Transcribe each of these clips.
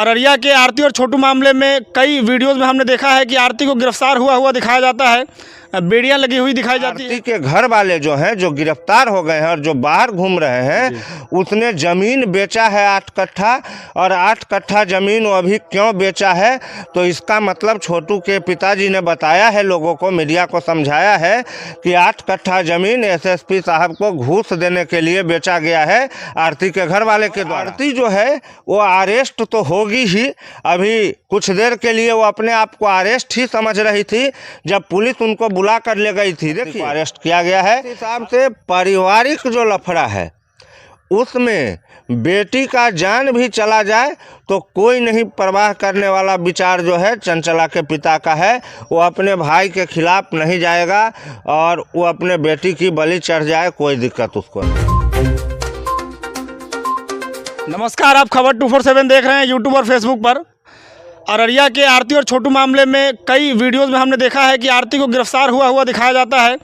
अररिया के आरती और छोटू मामले में कई वीडियोस में हमने देखा है कि आरती को गिरफ्तार हुआ दिखाया जाता है, बेड़ियां लगी हुई दिखाई जाती है। आरती के घर वाले जो हैं, जो गिरफ्तार हो गए हैं और जो बाहर घूम रहे हैं, उसने जमीन बेचा है 8 कट्ठा, और 8 कट्ठा जमीन वो अभी क्यों बेचा है, तो इसका मतलब छोटू के पिताजी ने बताया है लोगों को, मीडिया को समझाया है कि 8 कट्ठा जमीन एसएसपी साहब को घूस देने के लिए बेचा गया है आरती के घर वाले के द्वारा। आरती जो है वो अरेस्ट तो होगी ही, अभी कुछ देर के लिए वो अपने आप को अरेस्ट ही समझ रही थी जब पुलिस उनको बुला कर ले गई थी। देखिए अरेस्ट किया गया है। हिसाब से पारिवारिक जो लफड़ा है उसमें बेटी का जान भी चला जाए तो कोई नहीं परवाह करने वाला विचार जो है चंचला के पिता का है। वो अपने भाई के खिलाफ नहीं जाएगा और वो अपने बेटी की बलि चढ़ जाए, कोई दिक्कत उसको नहीं। नमस्कार, आप खबर 247 देख रहे हैं यूट्यूब और फेसबुक पर। अररिया के आरती और छोटू मामले में कई वीडियोस में हमने देखा है कि आरती को गिरफ्तार हुआ दिखाया जाता है,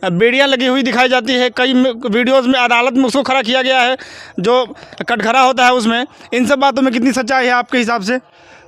बेड़ियां लगी हुई दिखाई जाती है। कई वीडियोस में अदालत में उसको खड़ा किया गया है, जो कटघरा होता है उसमें। इन सब बातों में कितनी सच्चाई है आपके हिसाब से?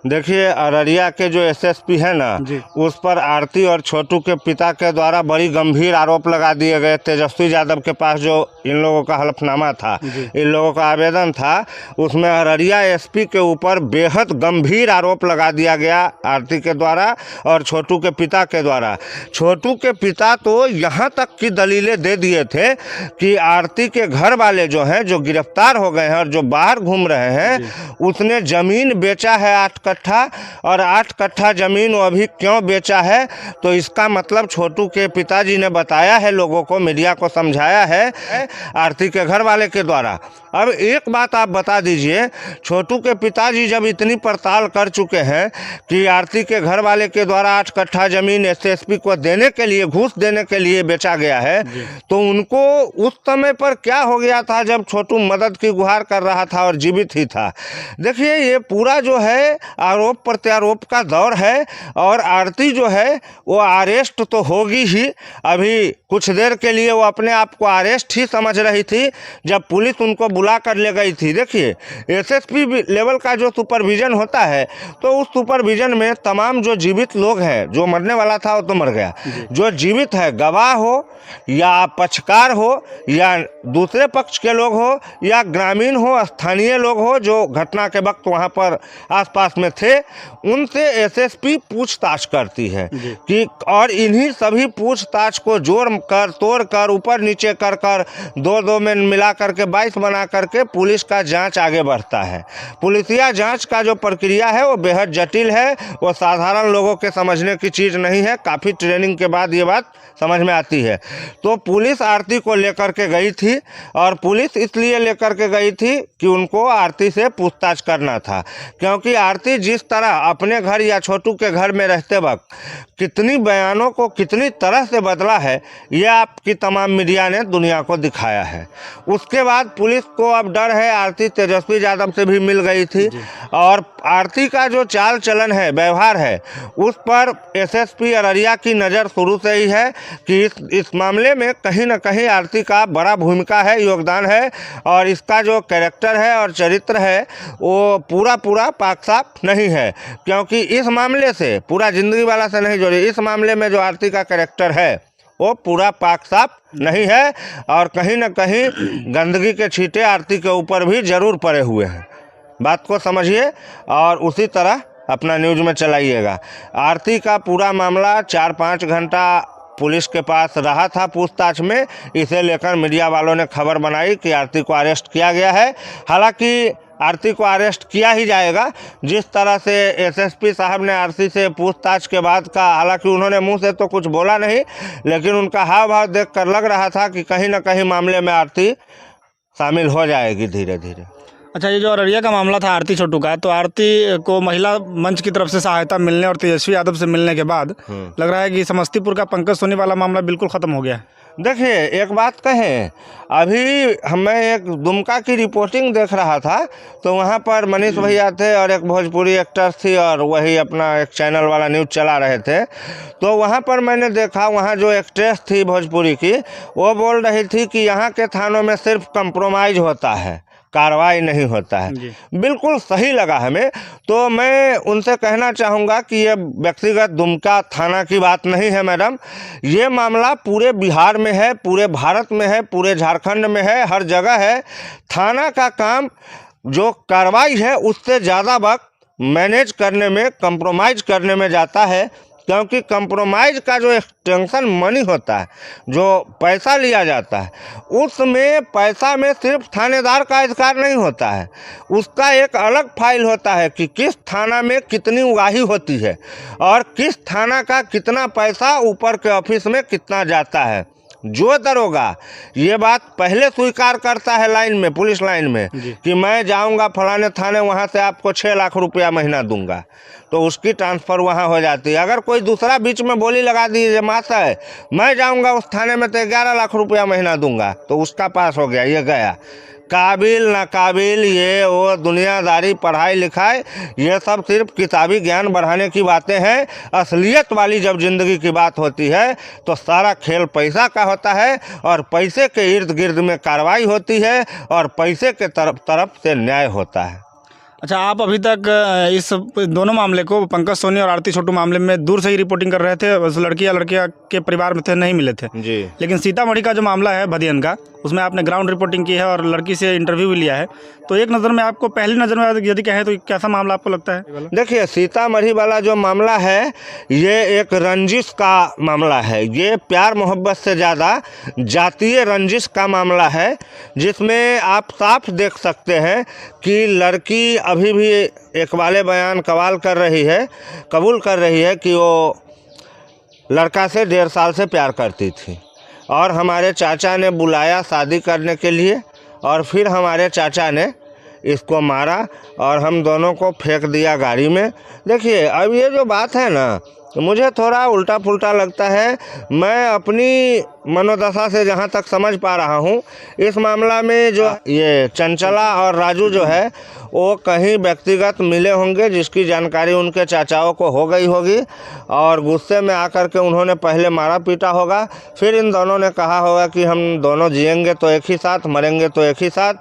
देखिए, अररिया के जो एसएसपी है ना, उस पर आरती और छोटू के पिता के द्वारा बड़ी गंभीर आरोप लगा दिए गए। तेजस्वी यादव के पास जो इन लोगों का हलफनामा था, इन लोगों का आवेदन था, उसमें अररिया एसपी के ऊपर बेहद गंभीर आरोप लगा दिया गया आरती के द्वारा और छोटू के पिता के द्वारा। छोटू के पिता तो यहाँ तक की दलीलें दे दिए थे कि आरती के घर वाले जो हैं, जो गिरफ्तार हो गए हैं और जो बाहर घूम रहे हैं, उसने ज़मीन बेचा है 8 कट्ठा, और 8 कट्ठा ज़मीन वो अभी क्यों बेचा है, तो इसका मतलब छोटू के पिताजी ने बताया है लोगों को, मीडिया को समझाया है आरती के घर वाले के द्वारा। अब एक बात आप बता दीजिए, छोटू के पिताजी जब इतनी पड़ताल कर चुके हैं कि आरती के घर वाले के द्वारा 8 कट्ठा ज़मीन एसएसपी को देने के लिए, घूस देने के लिए बेचा गया है, तो उनको उस समय पर क्या हो गया था जब छोटू मदद की गुहार कर रहा था और जीवित ही था। देखिए, ये पूरा जो है आरोप प्रत्यारोप का दौर है, और आरती जो है वो अरेस्ट तो होगी ही। अभी कुछ देर के लिए वो अपने आप को अरेस्ट ही समझ रही थी जब पुलिस उनको बुला कर ले गई थी। देखिए, एसएसपी लेवल का जो सुपरविजन होता है, तो उस सुपरविजन में तमाम जो जीवित लोग हैं, जो मरने वाला था वो तो मर गया, जो जीवित है, गवाह हो या पक्षकार हो या दूसरे पक्ष के लोग हो या ग्रामीण हो, स्थानीय लोग हो जो घटना के वक्त वहाँ पर आसपास में थे, उनसे एसएसपी पूछताछ करती है कि, और इन्हीं सभी पूछताछ को जोड़ कर तोड़ कर ऊपर नीचे कर कर 2-2 में मिला करके 22 बना करके पुलिस का जांच आगे बढ़ता है। पुलिसिया जांच का जो प्रक्रिया है वो बेहद जटिल है, वो साधारण लोगों के समझने की चीज़ नहीं है। काफ़ी ट्रेनिंग के बाद ये बात समझ में आती है। तो पुलिस आरती को लेकर के गई थी, और पुलिस इसलिए लेकर के गई थी कि उनको आरती से पूछताछ करना था, क्योंकि आरती जिस तरह अपने घर या छोटू के घर में रहते वक्त कितनी बयानों को कितनी तरह से बदला है, यह आपकी तमाम मीडिया ने दुनिया को दिखाया है। उसके बाद पुलिस को अब डर है, आरती तेजस्वी यादव से भी मिल गई थी, और आरती का जो चाल चलन है, व्यवहार है, उस पर एसएसपी अररिया की नज़र शुरू से ही है कि इस मामले में कहीं ना कहीं आरती का बड़ा भूमिका है, योगदान है, और इसका जो कैरेक्टर है और चरित्र है वो पूरा पाक साफ नहीं है, क्योंकि इस मामले से पूरा जिंदगी वाला से नहीं जोड़ी, इस मामले में जो आरती का कैरेक्टर है वो पूरा पाक साफ नहीं है, और कहीं ना कहीं गंदगी के छींटे आरती के ऊपर भी जरूर पड़े हुए हैं। बात को समझिए और उसी तरह अपना न्यूज़ में चलाइएगा। आरती का पूरा मामला 4-5 घंटा पुलिस के पास रहा था पूछताछ में। इसे लेकर मीडिया वालों ने खबर बनाई कि आरती को अरेस्ट किया गया है। हालांकि आरती को अरेस्ट किया ही जाएगा। जिस तरह से एसएसपी साहब ने आरती से पूछताछ के बाद का, हालांकि उन्होंने मुंह से तो कुछ बोला नहीं, लेकिन उनका हाव भाव देखकर लग रहा था कि कहीं ना कहीं मामले में आरती शामिल हो जाएगी धीरे धीरे। अच्छा, ये जो अररिया का मामला था आरती छोटू का, तो आरती को महिला मंच की तरफ से सहायता मिलने और तेजस्वी यादव से मिलने के बाद लग रहा है कि समस्तीपुर का पंकज सोनी वाला मामला बिल्कुल ख़त्म हो गया है। देखिए, एक बात कहें, अभी मैं एक दुमका की रिपोर्टिंग देख रहा था, तो वहाँ पर मनीष भैया थे और एक भोजपुरी एक्टर थी, और वही अपना एक चैनल वाला न्यूज़ चला रहे थे। तो वहाँ पर मैंने देखा, वहाँ जो एक्ट्रेस थी भोजपुरी की, वो बोल रही थी कि यहाँ के थानों में सिर्फ कंप्रोमाइज़ होता है, कार्रवाई नहीं होता है। बिल्कुल सही लगा हमें। तो मैं उनसे कहना चाहूँगा कि ये व्यक्तिगत दुमका थाना की बात नहीं है मैडम, ये मामला पूरे बिहार में है, पूरे भारत में है, पूरे झारखंड में है, हर जगह है। थाना का काम जो कार्रवाई है उससे ज़्यादा वक्त मैनेज करने में, कंप्रोमाइज़ करने में जाता है, क्योंकि कंप्रोमाइज़ का जो एक्सटेंशन मनी होता है, जो पैसा लिया जाता है, उसमें पैसा में सिर्फ थानेदार का अधिकार नहीं होता है, उसका एक अलग फाइल होता है कि किस थाना में कितनी उगाही होती है और किस थाना का कितना पैसा ऊपर के ऑफिस में कितना जाता है। जो दरोगा ये बात पहले स्वीकार करता है लाइन में, पुलिस लाइन में, कि मैं जाऊंगा फलाने थाने, वहाँ से आपको 6 लाख रुपया महीना दूंगा, तो उसकी ट्रांसफ़र वहाँ हो जाती है। अगर कोई दूसरा बीच में बोली लगा दी माता है मैं जाऊंगा उस थाने में तो 11 लाख रुपया महीना दूंगा, तो उसका पास हो गया, ये गया। काबिल नाकाबिल, ये वो दुनियादारी, पढ़ाई लिखाई, ये सब सिर्फ किताबी ज्ञान बढ़ाने की बातें हैं। असलियत वाली जब ज़िंदगी की बात होती है तो सारा खेल पैसा का होता है और पैसे के इर्द गिर्द में कार्रवाई होती है और पैसे के तरफ से न्याय होता है। अच्छा, आप अभी तक इस दोनों मामले को, पंकज सोनी और आरती छोटू मामले में दूर से ही रिपोर्टिंग कर रहे थे, बस लड़की या लड़किया के परिवार में थे, नहीं मिले थे जी। लेकिन सीतामढ़ी का जो मामला है भदियन का, उसमें आपने ग्राउंड रिपोर्टिंग की है और लड़की से इंटरव्यू भी लिया है, तो एक नज़र में आपको, पहली नज़र में यदि कहें तो कैसा मामला आपको लगता है? देखिए, सीतामढ़ी वाला जो मामला है ये एक रंजिश का मामला है, ये प्यार मोहब्बत से ज़्यादा जातीय रंजिश का मामला है, जिसमें आप साफ देख सकते हैं कि लड़की अभी भी एक वाले बयान कबूल कर रही है कि वो लड़का से 1.5 साल से प्यार करती थी और हमारे चाचा ने बुलाया शादी करने के लिए और फिर हमारे चाचा ने इसको मारा और हम दोनों को फेंक दिया गाड़ी में। देखिए, अब ये जो बात है ना, तो मुझे थोड़ा उल्टा पुल्टा लगता है। मैं अपनी मनोदशा से जहाँ तक समझ पा रहा हूँ, इस मामला में जो ये चंचला और राजू जो है वो कहीं व्यक्तिगत मिले होंगे, जिसकी जानकारी उनके चाचाओं को हो गई होगी और गुस्से में आकर के उन्होंने पहले मारा पीटा होगा, फिर इन दोनों ने कहा होगा कि हम दोनों जिएंगे तो एक ही साथ, मरेंगे तो एक ही साथ,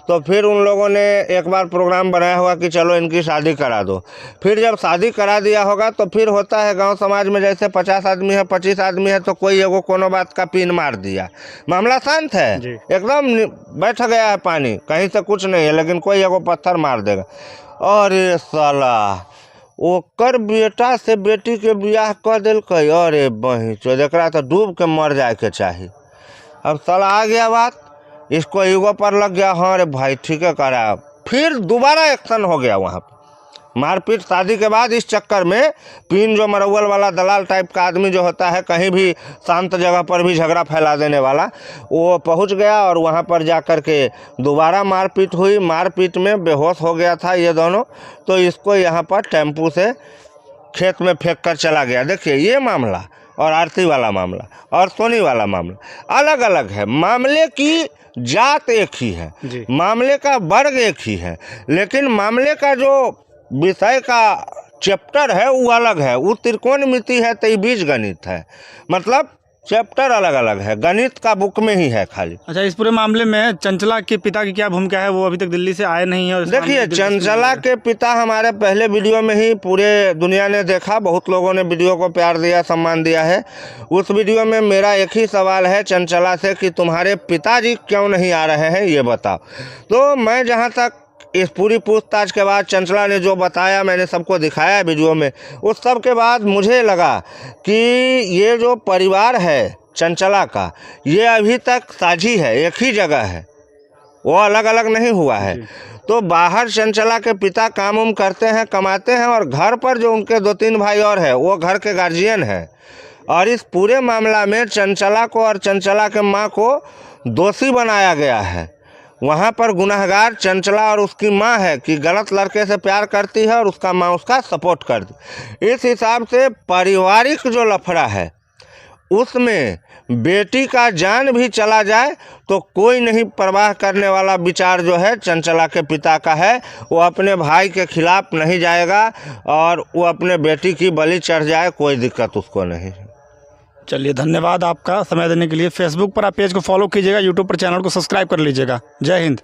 तो फिर उन लोगों ने एक बार प्रोग्राम बनाया होगा कि चलो इनकी शादी करा दो। फिर जब शादी करा दिया होगा तो फिर होता है गांव समाज में, जैसे 50 आदमी है, 25 आदमी है, तो कोई एगो कोनो बात का पिन मार दिया, मामला शांत है, एकदम बैठ गया है पानी, कहीं से कुछ नहीं है, लेकिन कोई एगो पत्थर मार देगा। अरे साला, ओकर बेटा से बेटी के बियाह कर दिलकै, अरे बही चो, एकरा तो डूब के मर जाए के चाही। अब साला आ गया बात, इसको ईगो पर लग गया, हाँ रे भाई ठीक है करा, फिर दोबारा एक्शन हो गया वहाँ पर मारपीट। शादी के बाद इस चक्कर में पिन, जो मरौल वाला दलाल टाइप का आदमी जो होता है, कहीं भी शांत जगह पर भी झगड़ा फैला देने वाला, वो पहुंच गया और वहां पर जाकर के दोबारा मारपीट हुई। मारपीट में बेहोश हो गया था ये दोनों, तो इसको यहां पर टेम्पू से खेत में फेंक कर चला गया। देखिए, ये मामला और आरती वाला मामला और सोनी वाला मामला अलग अलग है। मामले की जात एक ही है, मामले का वर्ग एक ही है, लेकिन मामले का जो विषय का चैप्टर है वो अलग है। वो त्रिकोणमिति है तो बीज गणित है, मतलब चैप्टर अलग अलग है, गणित का बुक में ही है खाली। अच्छा, इस पूरे मामले में चंचला के पिता की क्या भूमिका है? वो अभी तक दिल्ली से आए नहीं है। देखिए, चंचला के पिता हमारे पहले वीडियो में ही पूरे दुनिया ने देखा, बहुत लोगों ने वीडियो को प्यार दिया, सम्मान दिया है। उस वीडियो में मेरा एक ही सवाल है चंचला से कि तुम्हारे पिताजी क्यों नहीं आ रहे हैं, ये बताओ। तो मैं जहाँ तक इस पूरी पूछताछ के बाद चंचला ने जो बताया, मैंने सबको दिखाया वीडियो में, उस सब के बाद मुझे लगा कि ये जो परिवार है चंचला का, ये अभी तक साझी है, एक ही जगह है, वो अलग अलग नहीं हुआ है। तो बाहर चंचला के पिता काम उम करते हैं, कमाते हैं, और घर पर जो उनके 2-3 भाई और है वो घर के गार्जियन है। और इस पूरे मामला में चंचला को और चंचला के माँ को दोषी बनाया गया है। वहाँ पर गुनहगार चंचला और उसकी माँ है कि गलत लड़के से प्यार करती है और उसका माँ उसका सपोर्ट करती। इस हिसाब से पारिवारिक जो लफड़ा है उसमें बेटी का जान भी चला जाए तो कोई नहीं परवाह करने वाला विचार जो है चंचला के पिता का है। वो अपने भाई के खिलाफ नहीं जाएगा और वो अपने बेटी की बलि चढ़ जाए, कोई दिक्कत उसको नहीं। चलिए, धन्यवाद आपका समय देने के लिए। फेसबुक पर आप पेज को फॉलो कीजिएगा, यूट्यूब पर चैनल को सब्सक्राइब कर लीजिएगा। जय हिंद।